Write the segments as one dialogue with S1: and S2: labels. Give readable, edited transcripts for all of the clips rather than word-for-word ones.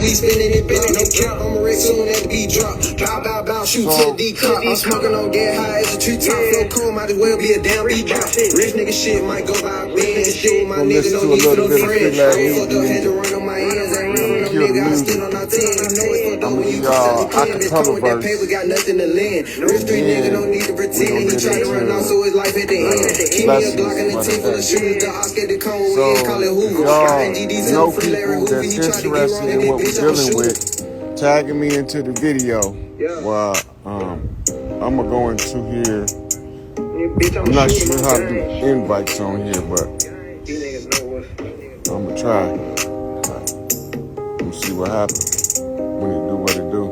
S1: we spinning it, bending no count. I'm a wreck soon as the beat drop. Bow, bow, bow, shoot to the D-cop. I'm smoking on get high as a tree top. Flow cool, might as well be a damn beat drop. Rich nigga shit might go by a band. Shit, my nigga no need for no friends. I fucked up, had to run on my ends. Ain't running no nigga, I stood on our 10. You know it's fucked up when you cross out the pen. This come with that paper, got nothing to lend. Rich street nigga, no need to pretend. He tried to run off, so his life at the end. Keep me a Glock and a 10 full of shooters. The Oscar to come with we call it HOOVER.
S2: Know people that's interested in what we're dealing with, tagging me into the video. Well, I'm gonna go into here. I'm not sure how to do invites on here, but I'm gonna try. We'll see what happens when it do what it do.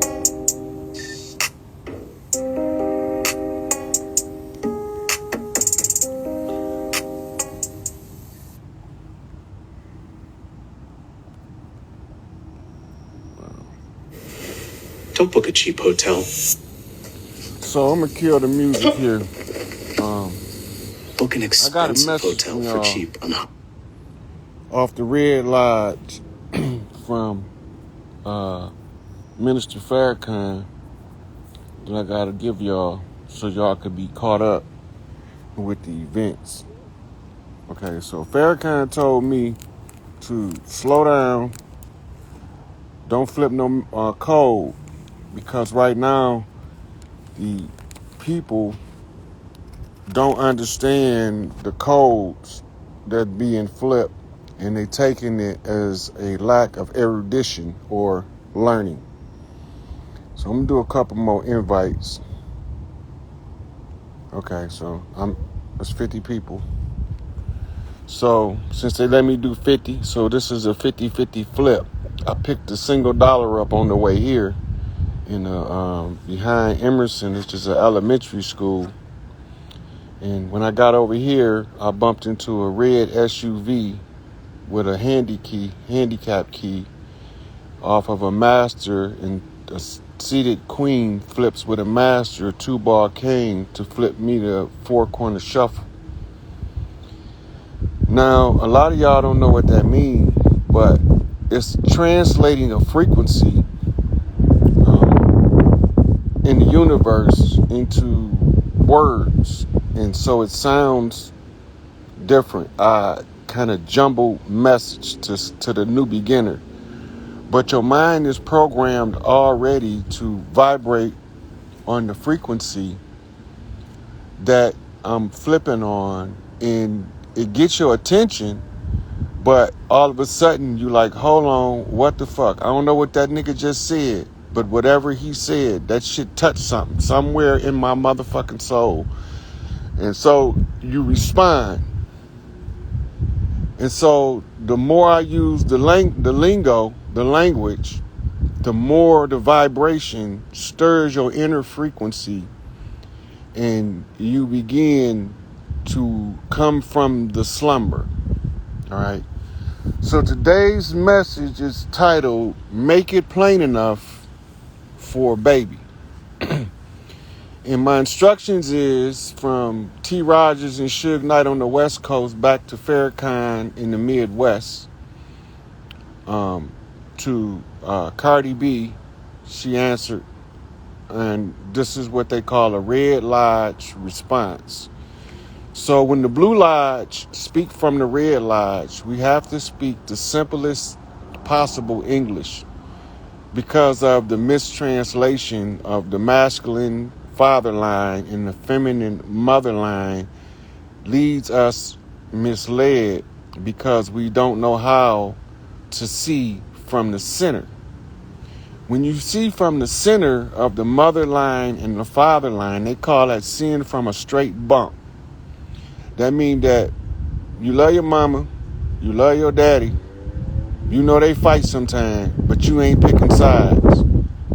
S3: Don't book a cheap hotel.
S2: So I'm gonna kill the music here.
S3: Book an expensive hotel for cheap.
S2: Off the Red Lodge from Minister Farrakhan that I gotta give y'all so y'all could be caught up with the events. Okay, so Farrakhan told me to slow down, don't flip no code, because right now the people don't understand the codes that being flipped, and they taking it as a lack of erudition or learning. So I'm gonna do a couple more invites. Okay, so that's 50 people. So since they let me do 50, so this is a 50-50 flip. I picked a single dollar up on the way here in behind Emerson, which is an elementary school. And when I got over here, I bumped into a red SUV with a handicap key off of a master, and a seated queen flips with a master, a 2-bar cane to flip me the 4-corner shuffle. Now, a lot of y'all don't know what that means, but it's translating a frequency in the universe into words. And so it sounds different. Kind of jumbled message to the new beginner. But your mind is programmed already to vibrate on the frequency that I'm flipping on, and it gets your attention, but all of a sudden you like, hold on, what the fuck? I don't know what that nigga just said, but whatever he said, that shit touched something somewhere in my motherfucking soul. And so you respond. And so the more I use the lingo, the language, the more the vibration stirs your inner frequency, and you begin to come from the slumber. All right. So today's message is titled, Make It Plain Enough for a Baby. And my instructions is from T. Rogers and Suge Knight on the West Coast back to Farrakhan in the Midwest, to Cardi B. She answered, and this is what they call a Red Lodge response. So when the Blue Lodge speak from the Red Lodge, we have to speak the simplest possible English because of the mistranslation of the masculine father line and the feminine mother line leads us misled because we don't know how to see from the center. When you see from the center of the mother line and the father line, they call that seeing from a straight bump. That means that you love your mama, you love your daddy, you know they fight sometime, but you ain't picking sides.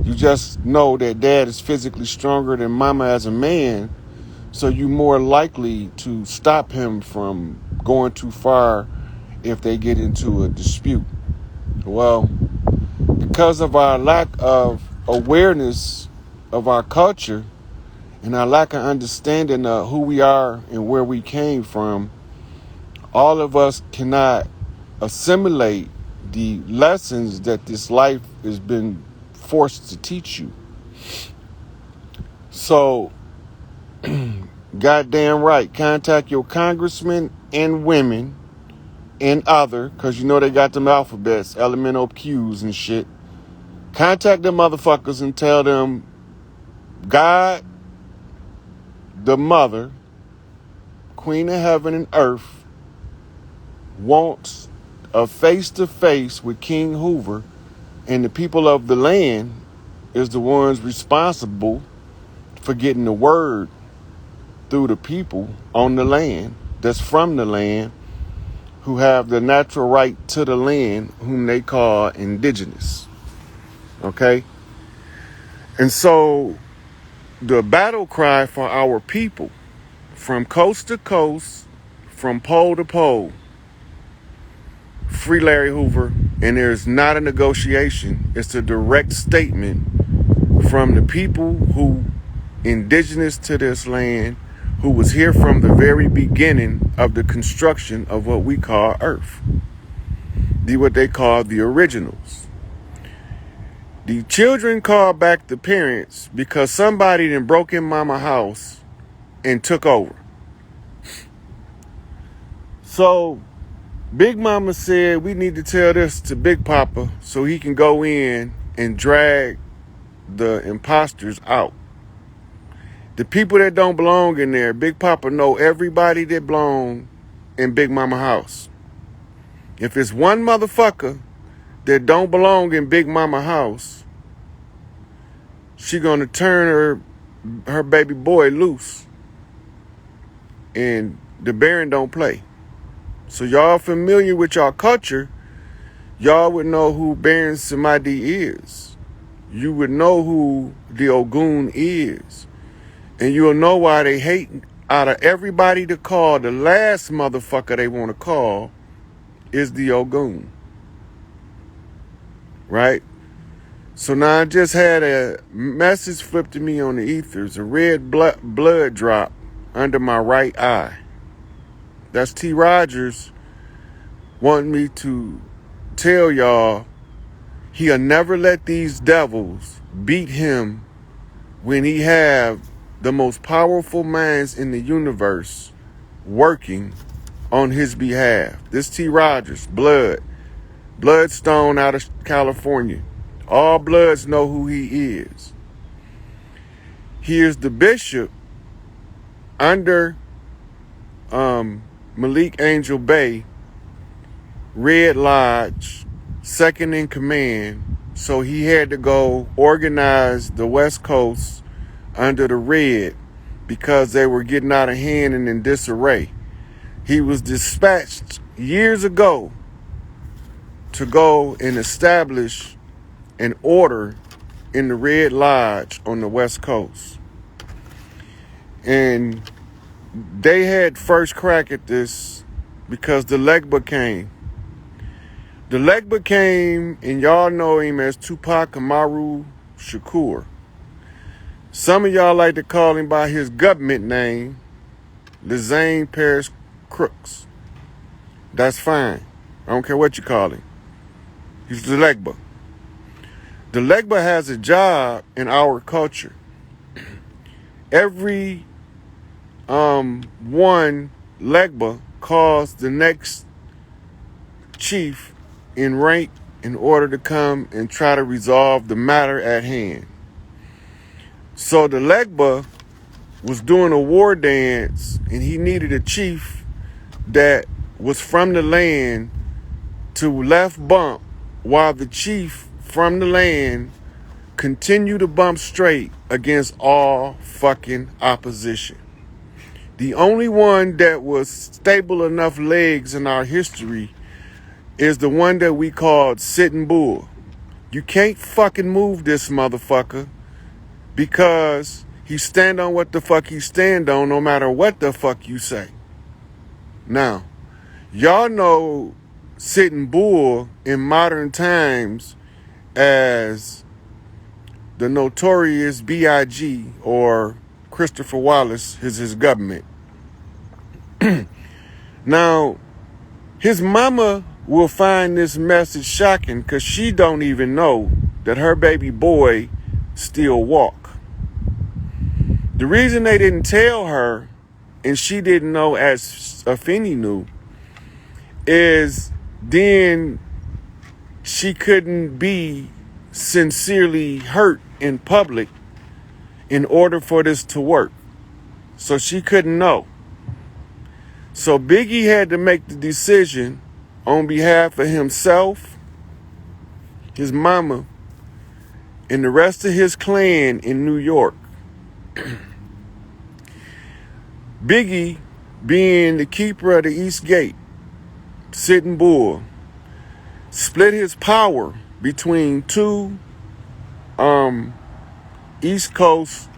S2: You just know that dad is physically stronger than mama as a man, so you more likely to stop him from going too far if they get into a dispute. Well, because of our lack of awareness of our culture and our lack of understanding of who we are and where we came from, all of us cannot assimilate the lessons that this life has been forced to teach you. So, goddamn right, contact your congressmen and women and other, because you know they got them alphabets, elemental Q's and shit. Contact them motherfuckers and tell them God, the mother, Queen of heaven and earth, wants a face-to-face with King Hoover, and the people of the land is the ones responsible for getting the word through the people on the land that's from the land, who have the natural right to the land, whom they call indigenous. Okay? And so the battle cry for our people, from coast to coast, from pole to pole, free Larry Hoover, and there's not a negotiation. It's a direct statement from the people who indigenous to this land, who was here from the very beginning of the construction of what we call Earth. What they call the originals. The children call back the parents because somebody then broke in mama's house and took over. So Big Mama said we need to tell this to Big Papa so he can go in and drag the imposters out. The people that don't belong in there, Big Papa know everybody that belong in Big Mama house. If it's one motherfucker that don't belong in Big Mama house, she gonna turn her baby boy loose. And the Baron don't play. So y'all familiar with y'all culture, y'all would know who Baron Samadi is. You would know who the Ogun is. And you'll know why they hate. Out of everybody to call, the last motherfucker they want to call is the Ogun. Right? So now I just had a message flipped to me on the ethers, a red blood drop under my right eye. That's T. Rogers wanting me to tell y'all he'll never let these devils beat him when he have the most powerful minds in the universe working on his behalf. This T. Rogers, Bloodstone out of California. All Bloods know who he is. He is the bishop under Malik Angel Bay, Red Lodge, second in command. So he had to go organize the West Coast under the Red because they were getting out of hand and in disarray. He was dispatched years ago to go and establish an order in the Red Lodge on the West Coast. And they had first crack at this because the Legba came. The Legba came, and y'all know him as Tupac Amaru Shakur. Some of y'all like to call him by his government name, Lizane Paris Crooks. That's fine. I don't care what you call him. He's the Legba. The Legba has a job in our culture. Every one Legba calls the next chief in rank in order to come and try to resolve the matter at hand. So the Legba was doing a war dance, and he needed a chief that was from the land to left bump while the chief from the land continued to bump straight against all fucking opposition. The only one that was stable enough legs in our history is the one that we called Sitting Bull. You can't fucking move this motherfucker because he stand on what the fuck he stand on no matter what the fuck you say. Now, y'all know Sitting Bull in modern times as the notorious B.I.G. or Christopher Wallace is his government. Now, his mama will find this message shocking because she don't even know that her baby boy still walk. The reason they didn't tell her, and she didn't know as Afeni knew, is then she couldn't be sincerely hurt in public in order for this to work. So she couldn't know. So Biggie had to make the decision on behalf of himself, his mama, and the rest of his clan in New York. Biggie, being the keeper of the East Gate, Sitting Bull, split his power between two East Coast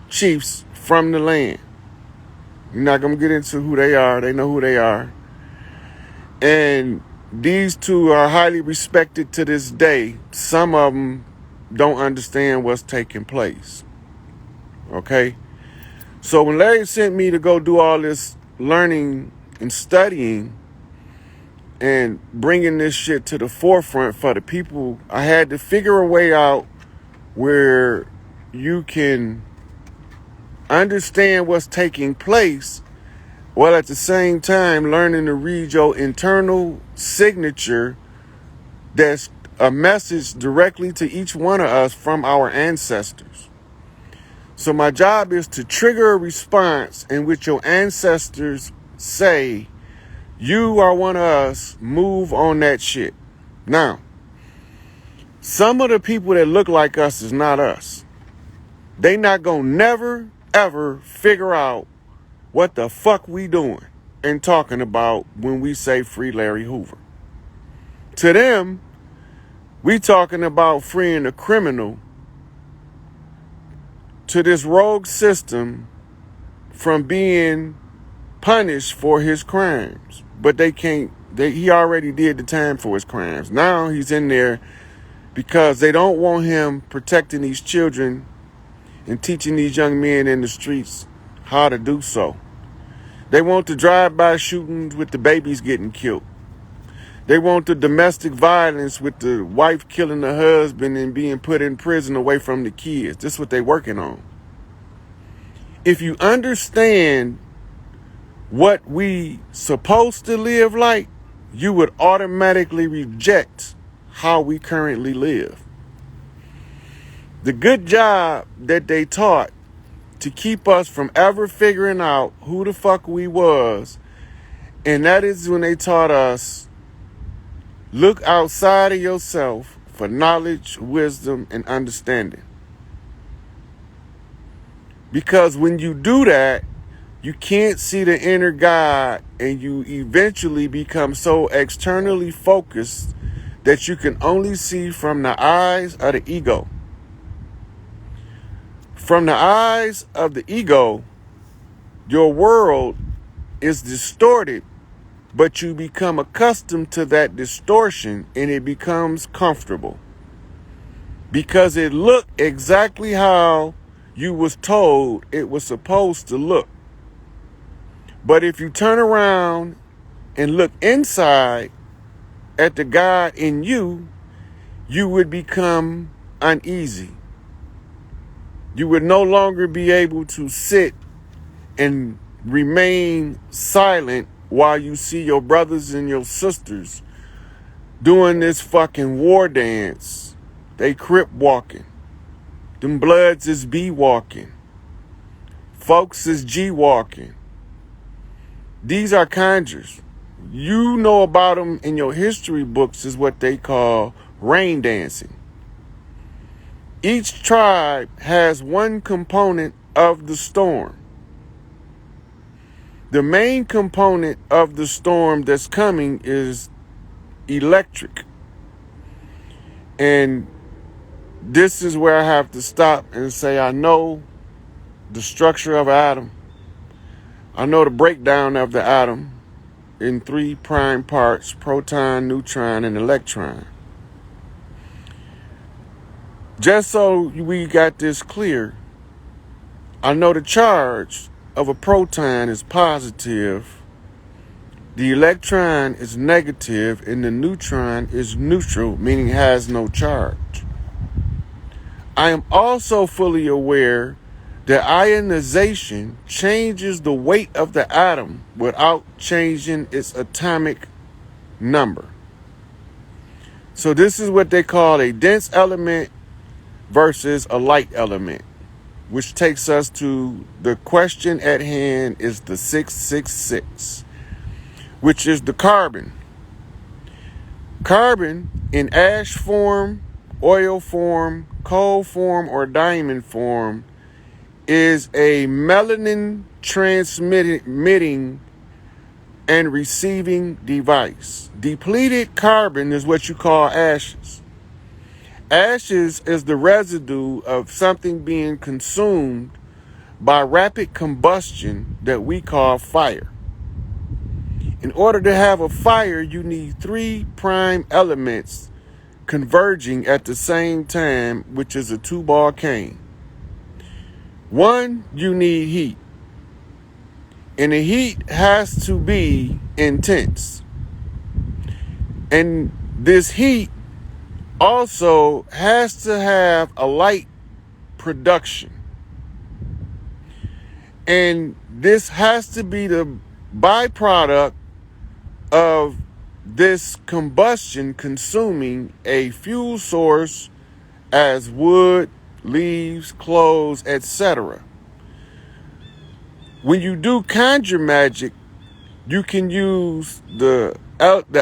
S2: chiefs from the land. You're not going to get into who they are. They know who they are. And these two are highly respected to this day. Some of them don't understand what's taking place. Okay? So when Larry sent me to go do all this learning and studying and bringing this shit to the forefront for the people, I had to figure a way out where you can understand what's taking place while at the same time learning to read your internal signature that's a message directly to each one of us from our ancestors. So my job is to trigger a response in which your ancestors say, you are one of us, move on that shit. Now, some of the people that look like us is not us. They not gonna never, ever figure out what the fuck we doing and talking about when we say free Larry Hoover. To them, we talking about freeing a criminal to this rogue system from being punished for his crimes. But they can't, he already did the time for his crimes. Now he's in there because they don't want him protecting these children and teaching these young men in the streets how to do so. They want the drive-by shootings with the babies getting killed. They want the domestic violence with the wife killing the husband and being put in prison away from the kids. This is what they're working on. If you understand what we supposed to live like, you would automatically reject how we currently live. The good job that they taught to keep us from ever figuring out who the fuck we was, and that is when they taught us, look outside of yourself for knowledge, wisdom, and understanding. Because when you do that, you can't see the inner God, and you eventually become so externally focused that you can only see from the eyes of the ego. From the eyes of the ego, your world is distorted, but you become accustomed to that distortion and it becomes comfortable because it looked exactly how you was told it was supposed to look. But if you turn around and look inside at the God in you, you would become uneasy. You would no longer be able to sit and remain silent while you see your brothers and your sisters doing this fucking war dance. They crip walking. Them Bloods is B walking. Folks is G walking. These are conjures. You know about them in your history books is what they call rain dancing. Each tribe has one component of the storm. The main component of the storm that's coming is electric. And this is where I have to stop and say, I know the structure of an atom. I know the breakdown of the atom in 3 prime parts: proton, neutron, and electron. Just so we got this clear, I know the charge of a proton is positive, The electron is negative and the neutron is neutral, meaning it has no charge. I am also fully aware that ionization changes the weight of the atom without changing its atomic number. So this is what they call a dense element versus a light element, which takes us to the question at hand is the 666, which is the carbon. Carbon in ash form, oil form, coal form, or diamond form is a melanin transmitting and receiving device. Depleted carbon is what you call ashes. Ashes is the residue of something being consumed by rapid combustion that we call fire. In order to have a fire, you need 3 prime elements converging at the same time, which is a 2-ball cane. 1, you need heat. And the heat has to be intense. And this heat also has to have a light production. And this has to be the byproduct of this combustion consuming a fuel source as wood, leaves, clothes, etc. When you do conjure magic, you can use the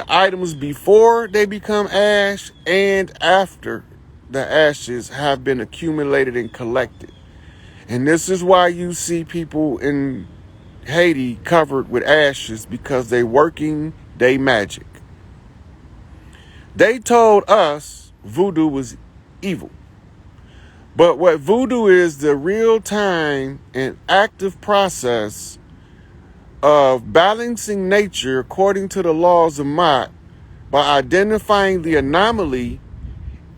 S2: items before they become ash and after the ashes have been accumulated and collected. And this is why you see people in Haiti covered with ashes, because they working they magic. They told us voodoo was evil. But what voodoo is, the real time and active process of balancing nature according to the laws of Mott by identifying the anomaly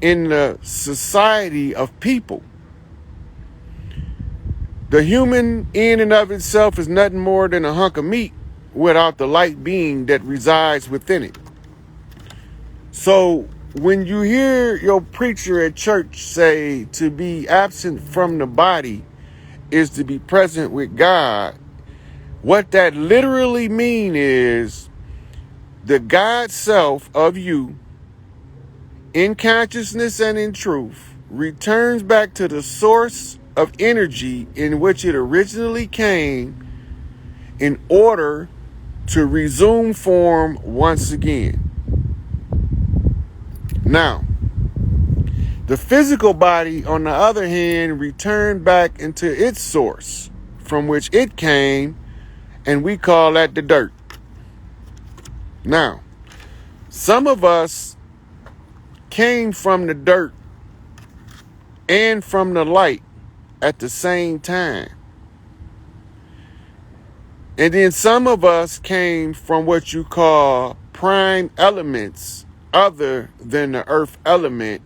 S2: in the society of people. The human in and of itself is nothing more than a hunk of meat without the light being that resides within it. So when you hear your preacher at church say to be absent from the body is to be present with God, what that literally means is the God self of you, in consciousness and in truth, returns back to the source of energy in which it originally came in order to resume form once again. Now, the physical body, on the other hand, returned back into its source from which it came, and we call that the dirt. Now, some of us came from the dirt and from the light at the same time. And then some of us came from what you call prime elements other than the earth element,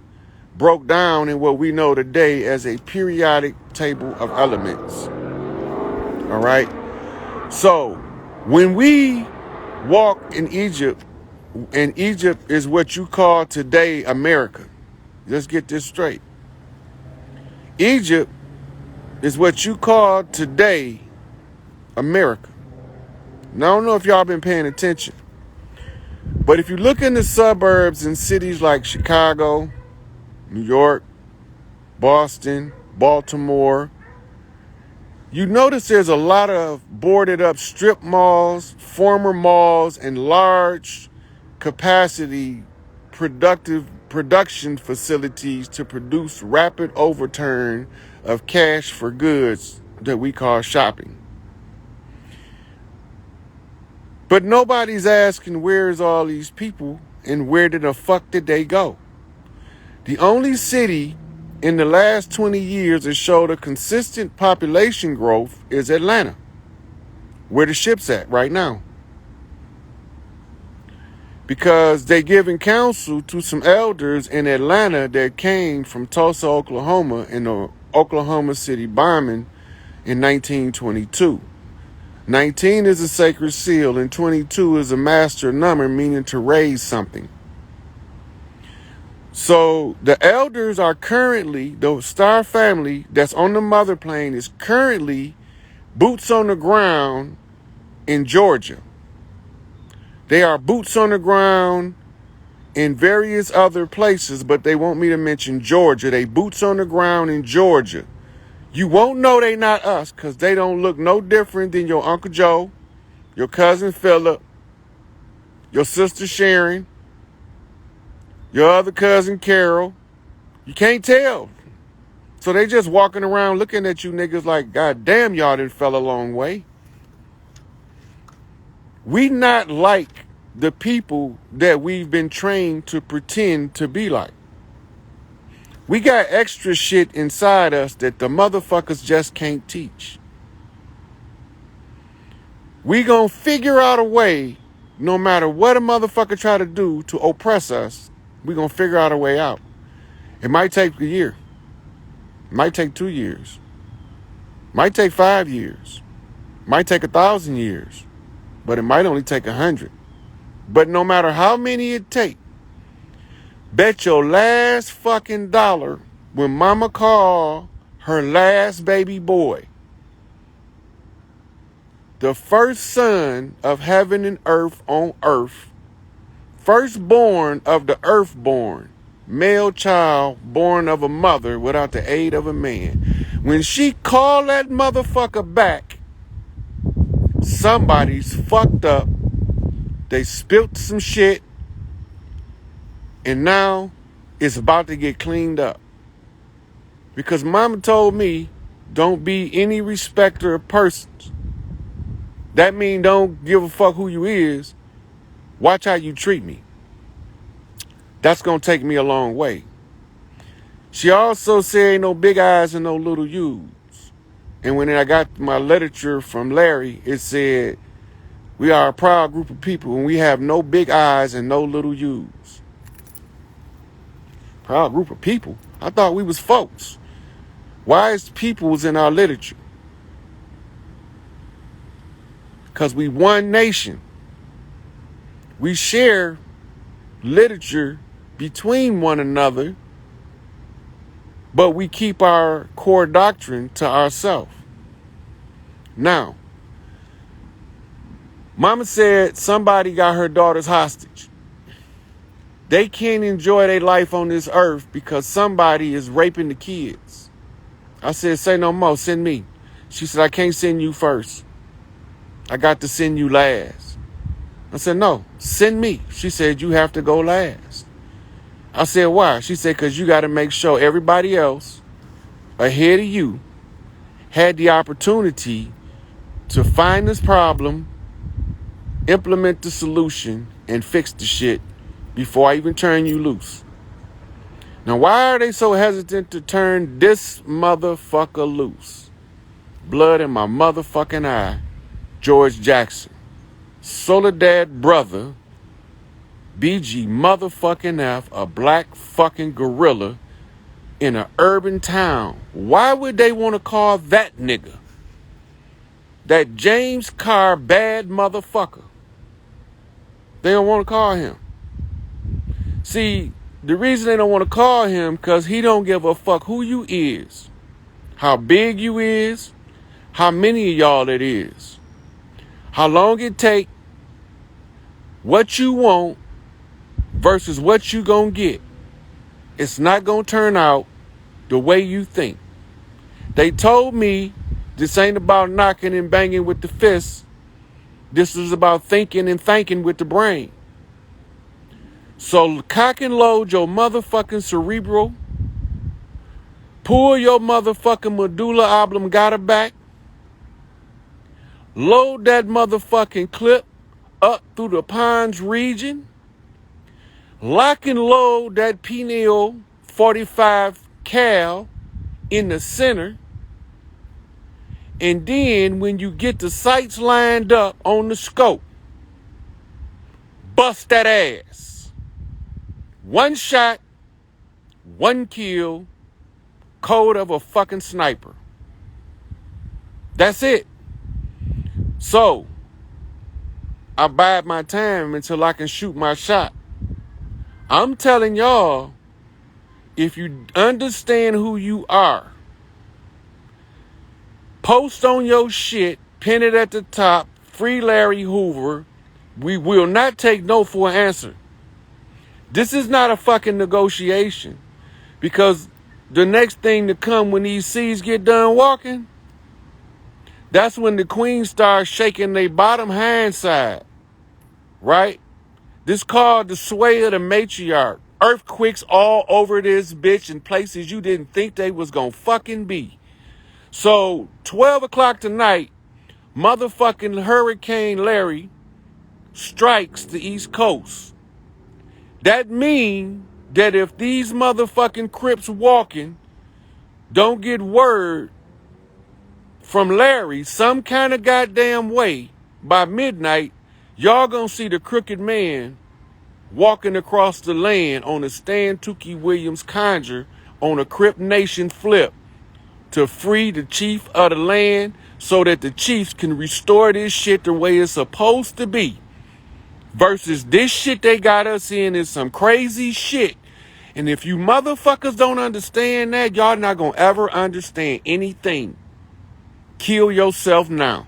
S2: broke down in what we know today as a periodic table of elements. All right. So when we walk in Egypt, and Egypt is what you call today America. Let's get this straight. Egypt is what you call today America. Now, I don't know if y'all been paying attention, but if you look in the suburbs in cities like Chicago, New York, Boston, Baltimore, you notice there's a lot of boarded up strip malls, former malls, and large capacity production facilities to produce rapid overturn of cash for goods that we call shopping. But nobody's asking where's all these people and where the fuck did they go? The only city in the last 20 years that showed a consistent population growth is Atlanta, where the ship's at right now. Because they giving counsel to some elders in Atlanta that came from Tulsa, Oklahoma in the Oklahoma City bombing in 1922. 19 is a sacred seal, and 22 is a master number, meaning to raise something. So the elders are currently, the star family that's on the mother plane is currently boots on the ground in Georgia. They are boots on the ground in various other places, but they want me to mention Georgia. They boots on the ground in Georgia. You won't know they not us because they don't look no different than your Uncle Joe, your cousin Philip, your sister Sharon, your other cousin Carol. You can't tell. So they just walking around looking at you niggas like, God damn, y'all done fell a long way. We not like the people that we've been trained to pretend to be like. We got extra shit inside us that the motherfuckers just can't teach. We gonna figure out a way, no matter what a motherfucker try to do to oppress us, we gonna figure out a way out. It might take a year. It might take 2 years. It might take 5 years. It might take 1,000 years. But it might only take 100. But no matter how many it take, bet your last fucking dollar when mama called her last baby boy, the first son of heaven and earth on earth, firstborn of the earthborn, male child born of a mother without the aid of a man. When she called that motherfucker back, somebody's fucked up. They spilt some shit, and now it's about to get cleaned up. Because mama told me, don't be any respecter of persons. That mean don't give a fuck who you is. Watch how you treat me. That's going to take me a long way. She also said ain't no big eyes and no little U's. And when I got my literature from Larry, it said, we are a proud group of people and we have no big eyes and no little U's. Proud group of people? I thought we was folks. Why is peoples in our literature? Because we one nation. We share literature between one another, but we keep our core doctrine to ourselves. Now, mama said somebody got her daughters hostage. They can't enjoy their life on this earth because somebody is raping the kids. I said, say no more, send me. She said, I can't send you first. I got to send you last. I said, no, send me. She said, you have to go last. I said, why? She said, because you got to make sure everybody else ahead of you had the opportunity to find this problem, implement the solution, and fix the shit before I even turn you loose. Now, why are they so hesitant to turn this motherfucker loose? Blood in my motherfucking eye. George Jackson. Soledad brother. BG motherfucking F. A black fucking gorilla in an urban town. Why would they want to call that nigga? That James Carr bad motherfucker. They don't want to call him. See, the reason they don't want to call him because he don't give a fuck who you is, how big you is, how many of y'all it is, how long it take, what you want versus what you gonna get. It's not gonna turn out the way you think. They told me this ain't about knocking and banging with the fists. This is about thinking and thinking with the brain. So cock and load your motherfucking cerebral. Pull your motherfucking medulla oblongata back. Load that motherfucking clip up through the pons region. Lock and load that pineal 45 cal in the center. And then when you get the sights lined up on the scope, bust that ass. One shot, one kill, code of a fucking sniper. That's it. So I bide my time until I can shoot my shot. I'm telling y'all, if you understand who you are, post on your shit, pin it at the top, free Larry Hoover. We will not take no for an answer. This is not a fucking negotiation, because the next thing to come when these C's get done walking, that's when the queen starts shaking their bottom hind side, right? This called the sway of the matriarch. Earthquakes all over this bitch in places you didn't think they was gonna fucking be. So 12 o'clock tonight, motherfucking Hurricane Larry strikes the East Coast. That mean that if these motherfucking Crips walking don't get word from Larry some kind of goddamn way by midnight, y'all gonna see the crooked man walking across the land on a Stan Tookie Williams conjure on a Crip Nation flip to free the chief of the land so that the chiefs can restore this shit the way it's supposed to be. Versus this shit they got us in is some crazy shit. And if you motherfuckers don't understand that, y'all not gonna ever understand anything. Kill yourself now.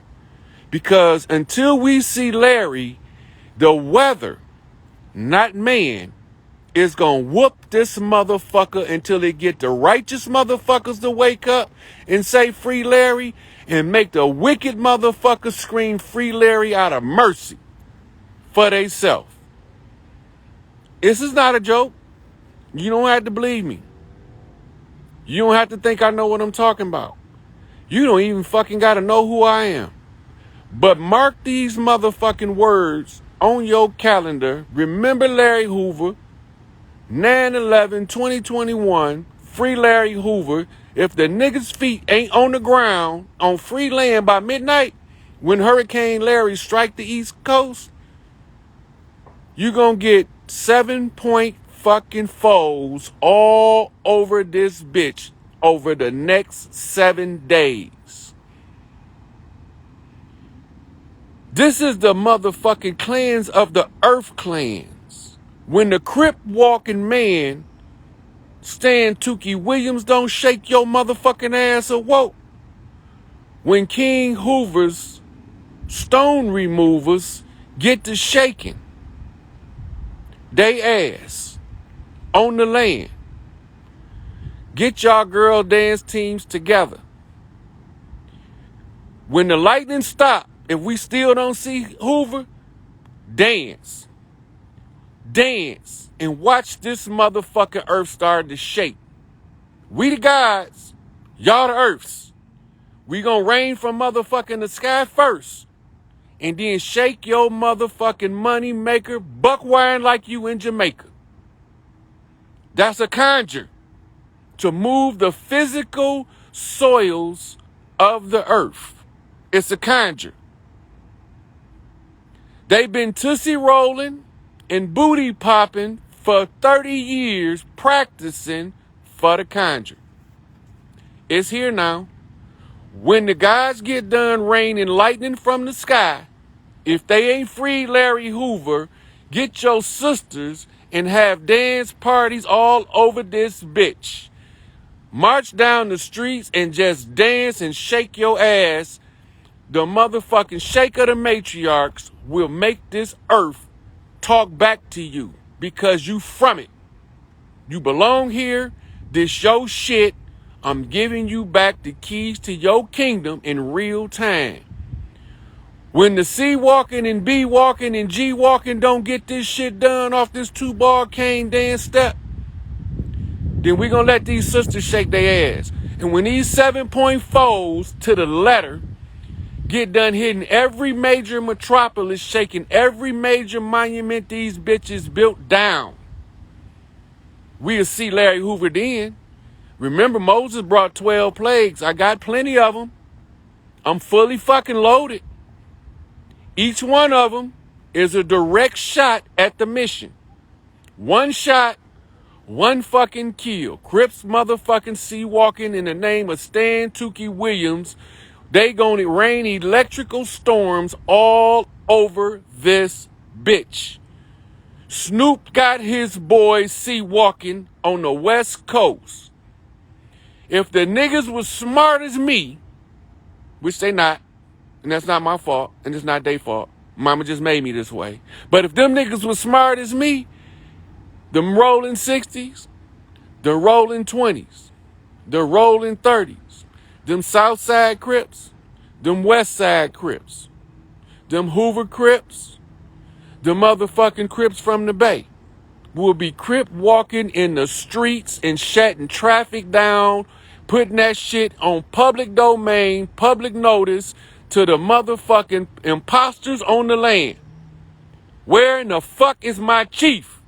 S2: Because until we see Larry, the weather, not man, is gonna whoop this motherfucker until it get the righteous motherfuckers to wake up and say free Larry, and make the wicked motherfuckers scream free Larry out of mercy for theyself. This is not a joke. You don't have to believe me. You don't have to think I know what I'm talking about. You don't even fucking gotta know who I am. But mark these motherfucking words on your calendar. Remember Larry Hoover, 9/11/2021, free Larry Hoover. If the niggas' feet ain't on the ground on free land by midnight, when Hurricane Larry strike the East Coast, you gonna get 7-point fucking foes all over this bitch over the next 7 days. This is the motherfucking clans of the Earth clans. When the Crip walking man, Stan Tookie Williams, don't shake your motherfucking ass awoke. When King Hoover's stone removers get to shaking they ass on the land, get y'all girl dance teams together. When the lightning stop, if we still don't see Hoover, dance. Dance and watch this motherfucking earth start to shake. We the gods, y'all the earths. We gonna rain from motherfucking the sky first, and then shake your motherfucking money maker buck wine like you in Jamaica. That's a conjure to move the physical soils of the earth. It's a conjure. They've been tootsie rolling and booty popping for 30 years practicing for the conjure. It's here now. When the guys get done raining lightning from the sky, if they ain't free Larry Hoover, get your sisters and have dance parties all over this bitch. March down the streets and just dance and shake your ass. The motherfucking shake of the matriarchs will make this earth talk back to you because you from it. You belong here. This your shit. I'm giving you back the keys to your kingdom in real time. When the C walking and B walking and G walking don't get this shit done off this 2-bar cane dance step, then we gonna let these sisters shake their ass. And when these 7-point foes to the letter get done hitting every major metropolis, shaking every major monument these bitches built down, we'll see Larry Hoover then. Remember, Moses brought 12 plagues. I got plenty of them. I'm fully fucking loaded. Each one of them is a direct shot at the mission. One shot, one fucking kill. Crips motherfucking sea walking in the name of Stan Tookie Williams. They gonna rain electrical storms all over this bitch. Snoop got his boys walking on the West Coast. If the niggas was smart as me, which they not, and that's not my fault, and it's not their fault. Mama just made me this way. But if them niggas was smart as me, them rolling 60s, the rolling 20s, the rolling 30s, them Southside Crips, them Westside Crips, them Hoover Crips, the motherfucking Crips from the Bay will be Crip walking in the streets and shutting traffic down, putting that shit on public domain, public notice to the motherfucking imposters on the land. Where in the fuck is my chief?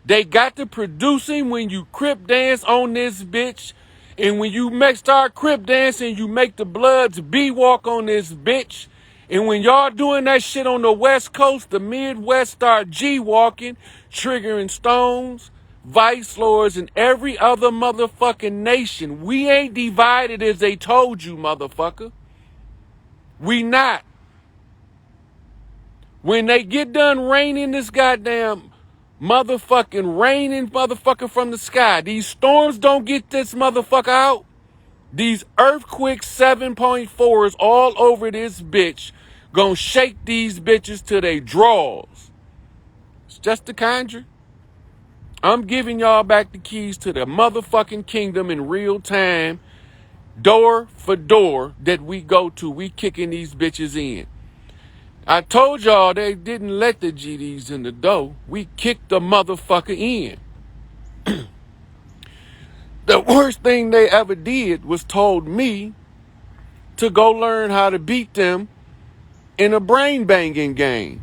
S2: They got to producing when you Crip dance on this bitch. And when you start Crip dancing, you make the Bloods B-walk on this bitch. And when y'all doing that shit on the West Coast, the Midwest start G-walking, triggering Stones, Vice Lords, and every other motherfucking nation. We ain't divided as they told you, motherfucker. We not. When they get done raining this goddamn motherfucker from the sky, these storms don't get this motherfucker out. These earthquake 7.4s all over this bitch gonna shake these bitches to they drawers. It's just a conjure. I'm giving y'all back the keys to the motherfucking kingdom in real time. Door for door that we go to, we kicking these bitches in. I told y'all they didn't let the GDs in the door. We kicked the motherfucker in. The worst thing they ever did was told me to go learn how to beat them in a brain banging game.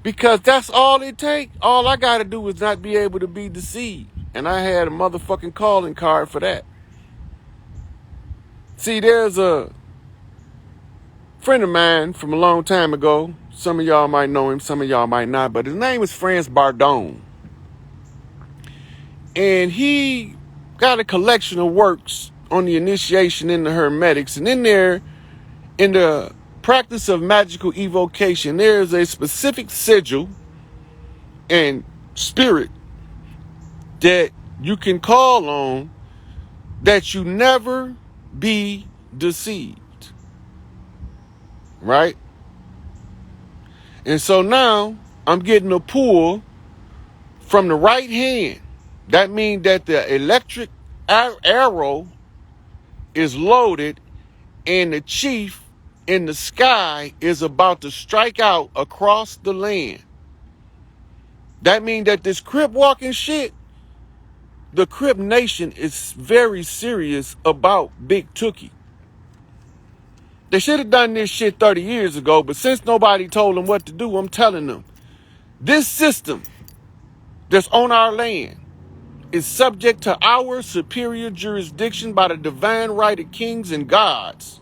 S2: Because that's all it takes. All I got to do is not be able to be deceived. And I had a motherfucking calling card for that. See, there's a friend of mine from a long time ago. Some of y'all might know him, some of y'all might not. But his name is France Bardone. And he got a collection of works on the initiation in the Hermetics. And in there, in the practice of magical evocation, there is a specific sigil and spirit that you can call on that you never be deceived. Right? And so now I'm getting a pull from the right hand. That means that the electric arrow is loaded and the chief in the sky is about to strike out across the land. That means that this Crip walking shit, the Crip Nation is very serious about Big Tookie. They should have done this shit 30 years ago, but since nobody told them what to do, I'm telling them. This system that's on our land is subject to our superior jurisdiction by the divine right of kings and gods.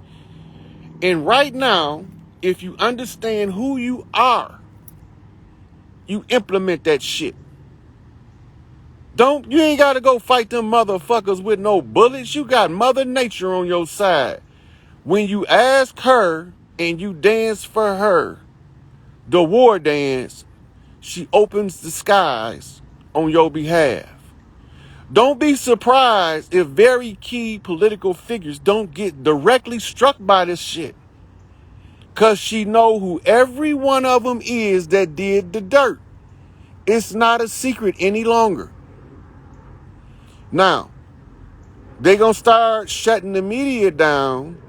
S2: And right now, if you understand who you are, you implement that shit. You ain't got to go fight them motherfuckers with no bullets. You got Mother Nature on your side. When you ask her and you dance for her, the war dance, she opens the skies on your behalf. Don't be surprised if very key political figures don't get directly struck by this shit. Because she know who every one of them is that did the dirt. It's not a secret any longer. Now, they going to start shutting the media down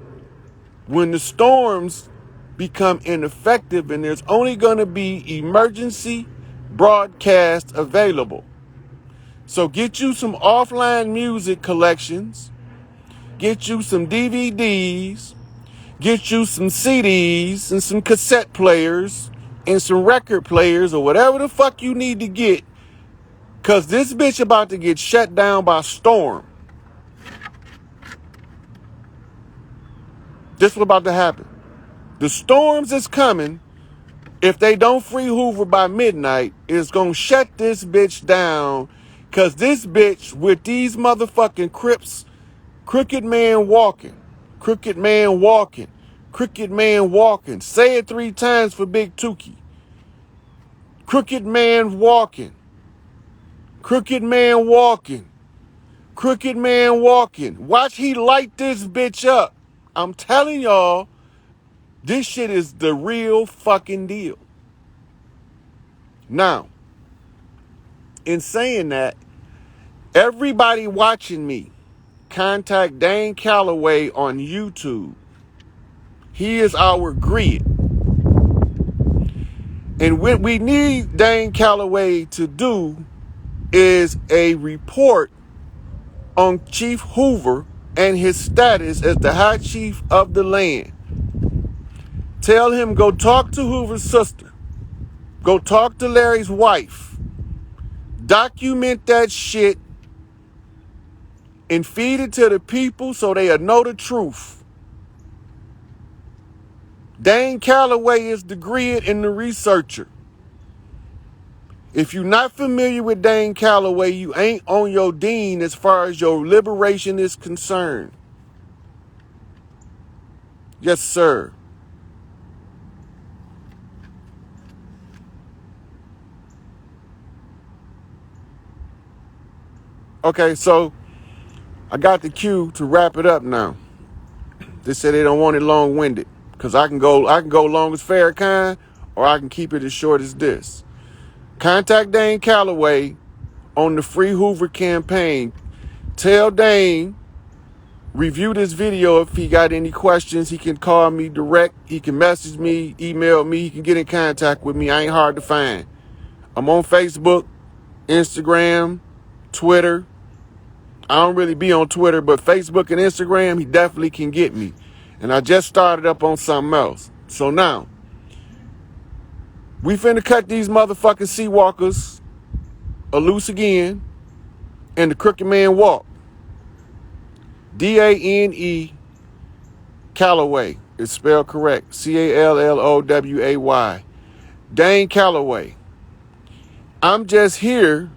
S2: when the storms become ineffective and there's only going to be emergency broadcast available. So get you some offline music collections, get you some DVDs, get you some CDs and some cassette players and some record players or whatever the fuck you need to get, because this bitch about to get shut down by storm. This is what's about to happen. The storms is coming. If they don't free Hoover by midnight, it's going to shut this bitch down, because this bitch with these motherfucking Crips, crooked man walking, Crooked man walking. Crooked man walking. Say it 3 times for Big Tukey. Crooked man walking. Crooked man walking. Crooked man walking. Watch he light this bitch up. I'm telling y'all, this shit is the real fucking deal. Now, in saying that, everybody watching me, contact Dane Calloway on YouTube. He is our grid. And what we need Dane Calloway to do is a report on Chief Hoover and his status as the High Chief of the land. Tell him go talk to Hoover's sister. Go talk to Larry's wife. Document that shit and feed it to the people so they'll know the truth. Dane Calloway is the grid and the researcher. If you're not familiar with Dane Calloway, you ain't on your dean as far as your liberation is concerned. Yes, sir. Okay, so I got the cue to wrap it up now. They said they don't want it long-winded because I can go long as Farrakhan or I can keep it as short as this. Contact Dane Calloway on the Free Hoover campaign. Tell Dane, review this video. If he got any questions, he can call me direct. He can message me, email me. He can get in contact with me. I ain't hard to find. I'm on Facebook, Instagram, Twitter. I don't really be on Twitter, but Facebook and Instagram, he definitely can get me. And I just started up on something else. So now, we finna cut these motherfucking Seawalkers loose again, and the Crooked Man walk. D-A-N-E Calloway is spelled correct. C-A-L-L-O-W-A-Y. Dane Calloway. I'm just here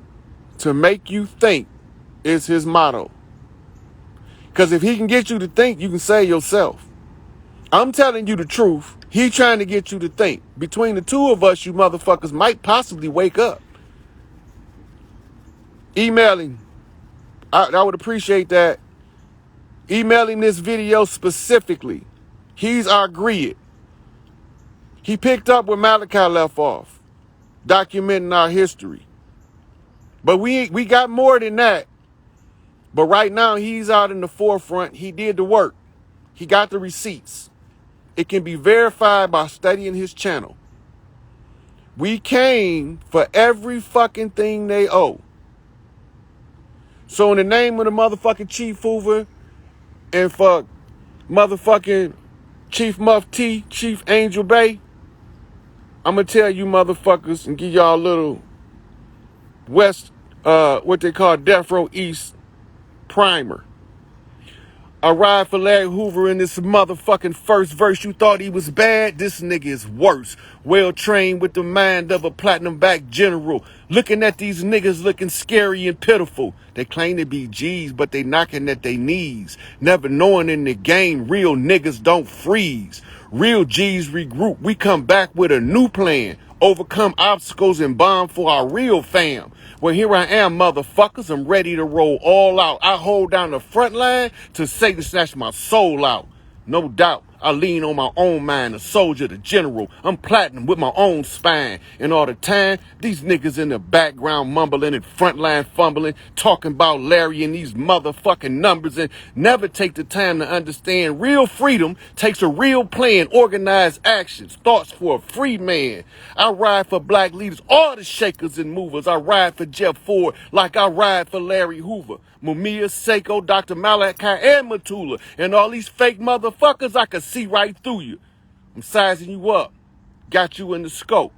S2: to make you think is his motto. Because if he can get you to think, you can say yourself. I'm telling you the truth. He trying to get you to think. Between the two of us, you motherfuckers might possibly wake up. Email him. I would appreciate that. Email him this video specifically. He's our grid. He picked up where Malachi left off, documenting our history. But we got more than that. But right now, he's out in the forefront. He did the work. He got the receipts. It can be verified by studying his channel. We came for every fucking thing they owe. So in the name of the motherfucking Chief Hoover and for motherfucking Chief Muff T, Chief Angel Bay, I'm going to tell you motherfuckers and give y'all a little West, what they call Death Row East primer. I ride for Larry Hoover in this motherfucking first verse. You thought he was bad? This nigga is worse. Well trained with the mind of a platinum back general. Looking at these niggas looking scary and pitiful. They claim to be G's, but they knocking at their knees. Never knowing in the game, real niggas don't freeze. Real G's regroup. We come back with a new plan. Overcome obstacles and bomb for our real fam. Well, here I am, motherfuckers. I'm ready to roll all out. I hold down the front line till Satan snatch my soul out. No doubt, I lean on my own mind, a soldier, the general. I'm platinum with my own spine. And all the time, these niggas in the background mumbling and frontline fumbling, talking about Larry and these motherfucking numbers, and never take the time to understand real freedom takes a real plan, organized actions, thoughts for a free man. I ride for black leaders, all the shakers and movers. I ride for Jeff Ford like I ride for Larry Hoover. Mumia, Seiko, Dr. Malachi, and Matula. And all these fake motherfuckers, I can see right through you. I'm sizing you up. Got you in the scope.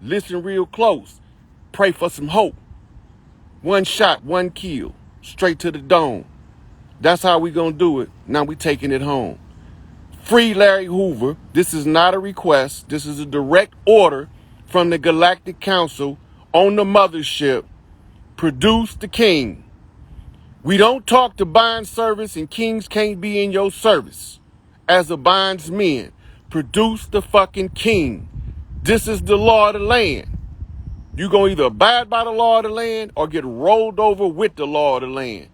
S2: Listen real close. Pray for some hope. One shot, one kill. Straight to the dome. That's how we gonna do it. Now we taking it home. Free Larry Hoover. This is not a request. This is a direct order from the Galactic Council on the mothership. Produce the king. We don't talk to bond service, and kings can't be in your service. As a bondsman, produce the fucking king. This is the law of the land. You gonna either abide by the law of the land or get rolled over with the law of the land.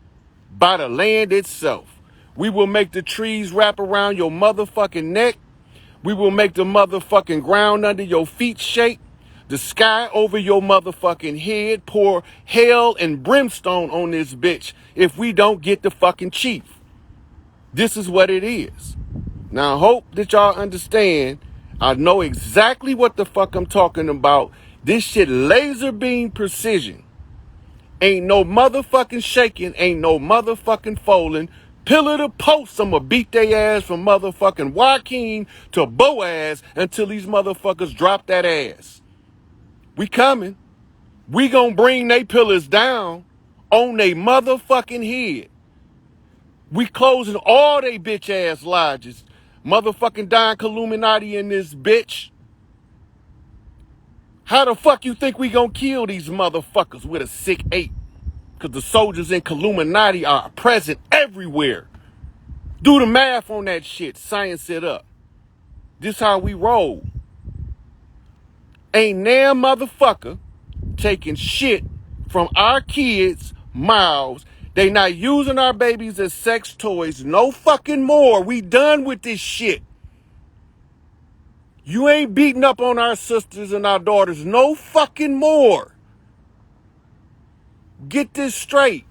S2: By the land itself. We will make the trees wrap around your motherfucking neck. We will make the motherfucking ground under your feet shake. The sky over your motherfucking head. Pour hell and brimstone on this bitch if we don't get the fucking chief. This is what it is. Now, I hope that y'all understand. I know exactly what the fuck I'm talking about. This shit laser beam precision. Ain't no motherfucking shaking. Ain't no motherfucking folding. Pillar to post, I'ma beat they ass from motherfucking Joaquin to Boaz until these motherfuckers drop that ass. We coming. We gonna bring they pillars down on they motherfucking head. We closing all they bitch ass lodges. Motherfucking Don Illuminati in this bitch. How the fuck you think we gonna kill these motherfuckers with a sick 8? Because the soldiers in Illuminati are present everywhere. Do the math on that shit. Science it up. This how we roll. Ain't damn motherfucker taking shit from our kids' mouths. They not using our babies as sex toys. No fucking more. We done with this shit. You ain't beating up on our sisters and our daughters. No fucking more. Get this straight.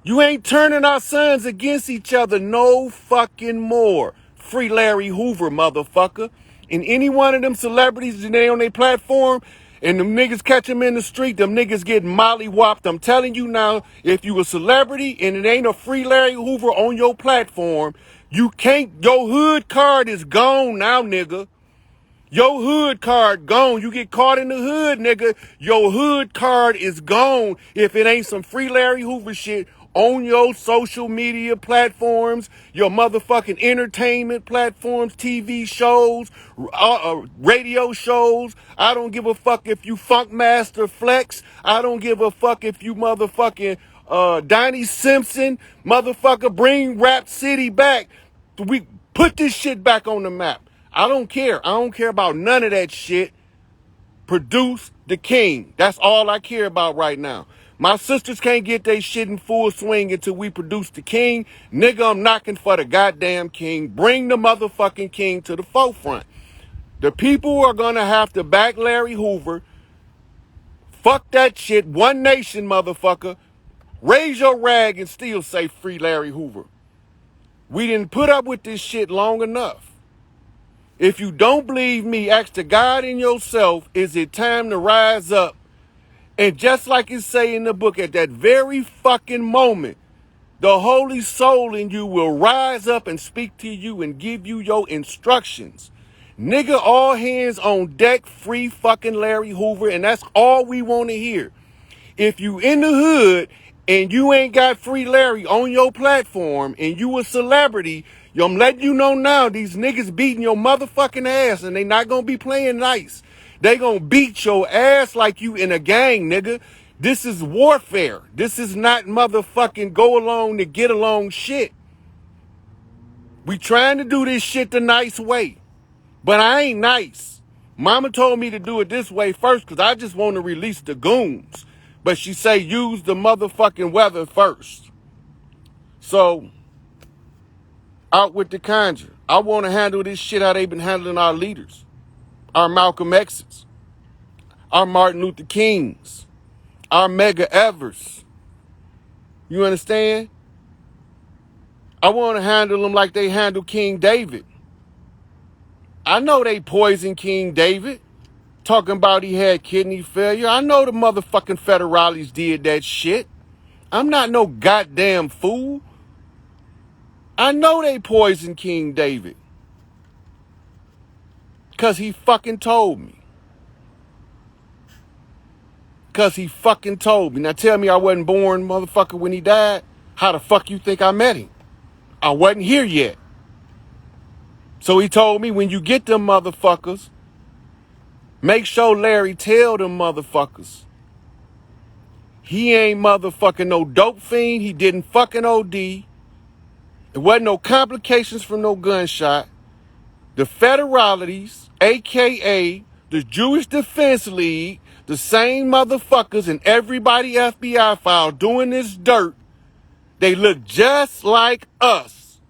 S2: You ain't turning our sons against each other. No fucking more. Free Larry Hoover, motherfucker. And any one of them celebrities that they on their platform and them niggas catch them in the street, them niggas get molly-whopped. I'm telling you now, if you a celebrity and it ain't a Free Larry Hoover on your platform, you can't, your hood card is gone now, nigga. Your hood card gone. You get caught in the hood, nigga. Your hood card is gone if it ain't some Free Larry Hoover shit on your social media platforms, your motherfucking entertainment platforms, TV shows, radio shows. I don't give a fuck if you Funk Master Flex. I don't give a fuck if you motherfucking Donnie Simpson. Motherfucker, bring Rap City back. We put this shit back on the map. I don't care. I don't care about none of that shit. Produce the king. That's all I care about right now. My sisters can't get their shit in full swing until we produce the king. Nigga, I'm knocking for the goddamn king. Bring the motherfucking king to the forefront. The people are gonna have to back Larry Hoover. Fuck that shit. One nation, motherfucker. Raise your rag and still say free Larry Hoover. We didn't put up with this shit long enough. If you don't believe me, ask the God in yourself, is it time to rise up? And just like it say in the book, at that very fucking moment, the Holy Soul in you will rise up and speak to you and give you your instructions. Nigga, all hands on deck, free fucking Larry Hoover, and that's all we want to hear. If you in the hood and you ain't got Free Larry on your platform and you a celebrity, I'm letting you know now, these niggas beating your motherfucking ass and they not gonna be playing nice. They gonna beat your ass like you in a gang, nigga. This is warfare. This is not motherfucking go along to get along shit. We trying to do this shit the nice way, but I ain't nice. Mama told me to do it this way first because I just want to release the goons. But she say use the motherfucking weather first. So, out with the conjure. I want to handle this shit how they been handling our leaders. Our Malcolm X's. Our Martin Luther Kings. Our Medgar Evers. You understand? I want to handle them like they handle King David. I know they poisoned King David. Talking about he had kidney failure. I know the motherfucking federales did that shit. I'm not no goddamn fool. I know they poisoned King David. Because he fucking told me. Because he fucking told me. Now tell me I wasn't born, motherfucker, when he died. How the fuck you think I met him? I wasn't here yet. So he told me when you get them motherfuckers, make sure Larry tell them motherfuckers He ain't motherfucking no dope fiend. He didn't fucking OD. There wasn't no complications from no gunshot. The federalities, a.k.a. the Jewish Defense League, the same motherfuckers in everybody FBI file doing this dirt, they look just like us.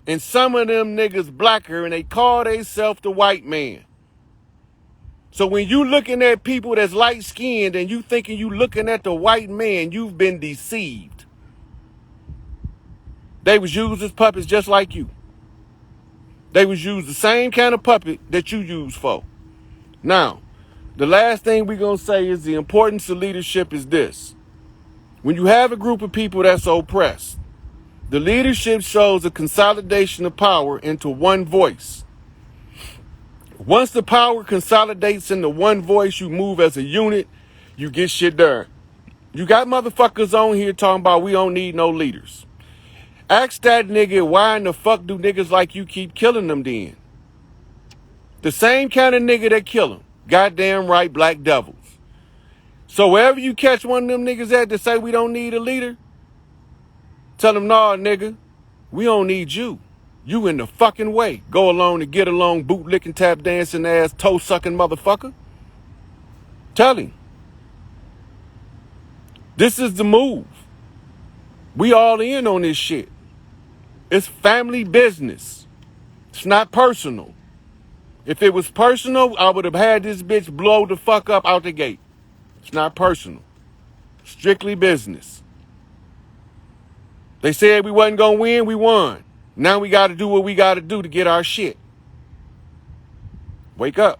S2: And some of them niggas blacker, and they call themselves the white man. So when you looking at people that's light-skinned and you thinking you looking at the white man, you've been deceived. They was used as puppets just like you. They was used the same kind of puppet that you use for. Now, the last thing we're going to say is the importance of leadership is this. When you have a group of people that's oppressed, the leadership shows a consolidation of power into one voice. Once the power consolidates into one voice, you move as a unit, you get shit done. You got motherfuckers on here talking about we don't need no leaders. Ask that nigga, why in the fuck do niggas like you keep killing them then? The same kind of nigga that kill them. Goddamn right, black devils. So wherever you catch one of them niggas at to say we don't need a leader, tell them, nah, nigga, we don't need you. You in the fucking way. Go along and get along, boot licking, tap dancing ass, toe sucking motherfucker. Tell him. This is the move. We all in on this shit. It's family business. It's not personal. If it was personal, I would have had this bitch blow the fuck up out the gate. It's not personal. Strictly business. They said we wasn't gonna win, we won. Now we gotta do what we gotta do to get our shit. Wake up.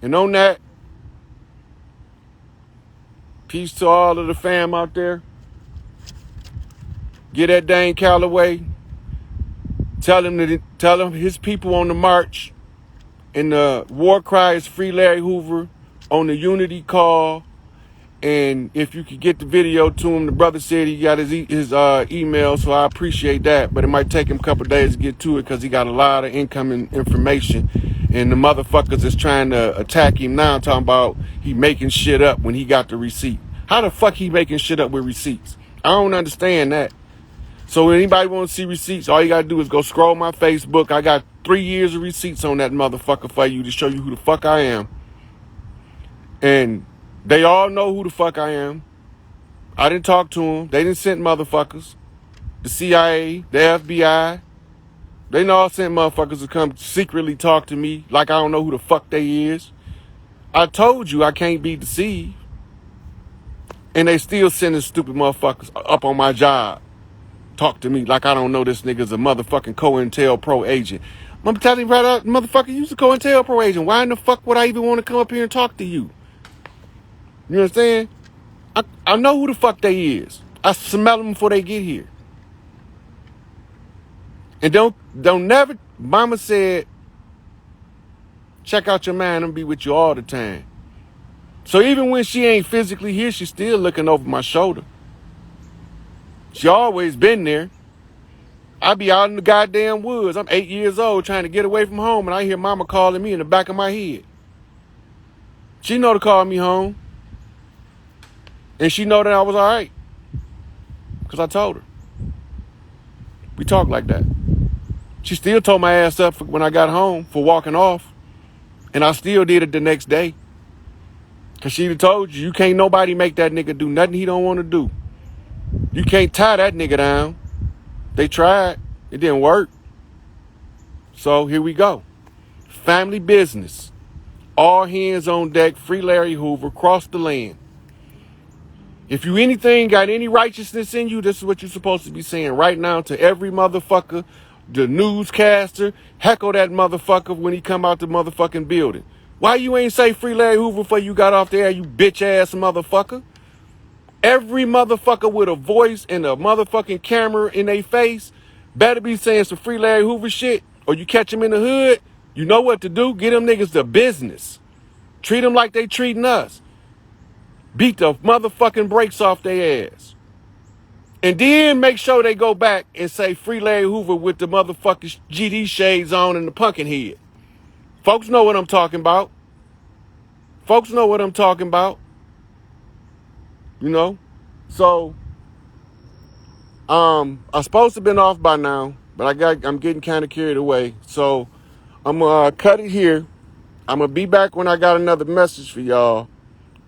S2: And on that, peace to all of the fam out there. Get that Dane Calloway. Tell him his people on the march. And the war cry is Free Larry Hoover on the Unity call. And if you could get the video to him, the brother said he got his email, so I appreciate that. But it might take him a couple days to get to it because he got a lot of incoming information. And the motherfuckers is trying to attack him now, talking about he making shit up when he got the receipt. How the fuck he making shit up with receipts? I don't understand that. So when anybody want to see receipts, all you got to do is go scroll my Facebook. I got 3 years of receipts on that motherfucker for you to show you who the fuck I am. And they all know who the fuck I am. I didn't talk to them. They didn't send motherfuckers. The CIA, the FBI. They all sent motherfuckers to come secretly talk to me like I don't know who the fuck they is. I told you I can't be deceived. And they still sending stupid motherfuckers up on my job. Talk to me like I don't know this nigga's a motherfucking COINTELPRO agent. I'm telling you right out, motherfucker, you's a COINTELPRO agent. Why in the fuck would I even want to come up here and talk to you? You understand? I know who the fuck they is. I smell them before they get here. And don't never, mama said, check out your man and be with you all the time. So even when she ain't physically here, she's still looking over my shoulder. She always been there. I be out in the goddamn woods. I'm 8 years old trying to get away from home, and I hear mama calling me in the back of my head. She know to call me home. And she know that I was all right. Because I told her. We talk like that. She still told my ass up when I got home for walking off. And I still did it the next day. Because she done told you can't nobody make that nigga do nothing he don't want to do. You can't tie that nigga down. They tried. It didn't work. So here we go. Family business. All hands on deck. Free Larry Hoover. Cross the land. If you anything got any righteousness in you, this is what you're supposed to be saying right now to every motherfucker, the newscaster. Heckle that motherfucker when he come out the motherfucking building. Why you ain't say Free Larry Hoover before you got off the air, you bitch ass motherfucker? Every motherfucker with a voice and a motherfucking camera in their face better be saying some Free Larry Hoover shit, or you catch them in the hood, you know what to do. Get them niggas to business. Treat them like they treating us. Beat the motherfucking brakes off their ass. And then make sure they go back and say Free Larry Hoover with the motherfucking GD shades on and the pumpkin head. Folks know what I'm talking about. Folks know what I'm talking about. you know? So, I'm supposed to have been off by now, but I'm getting kind of carried away. So, I'm going to cut it here. I'm going to be back when I got another message for y'all.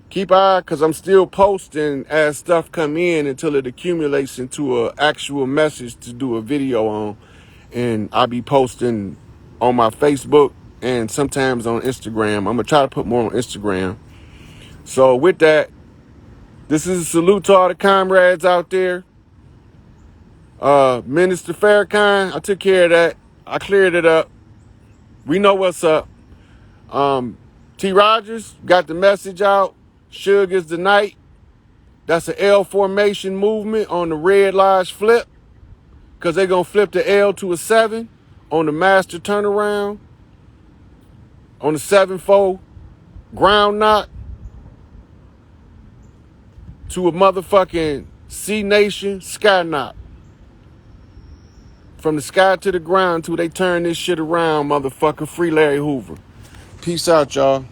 S2: Keep an eye, because I'm still posting as stuff come in until it accumulates into an actual message to do a video on. And I'll be posting on my Facebook and sometimes on Instagram. I'm going to try to put more on Instagram. So with that, this is a salute to all the comrades out there. Minister Farrakhan, I took care of that. I cleared it up. We know what's up. T. Rogers got the message out. Suge is the night. That's an L formation movement on the Red Lodge flip. Because they're going to flip the L to a 7 on the master turnaround. On the 7-4 ground knock. To a motherfucking C Nation sky knock. From the sky to the ground till they turn this shit around, motherfucker. Free Larry Hoover. Peace out, y'all.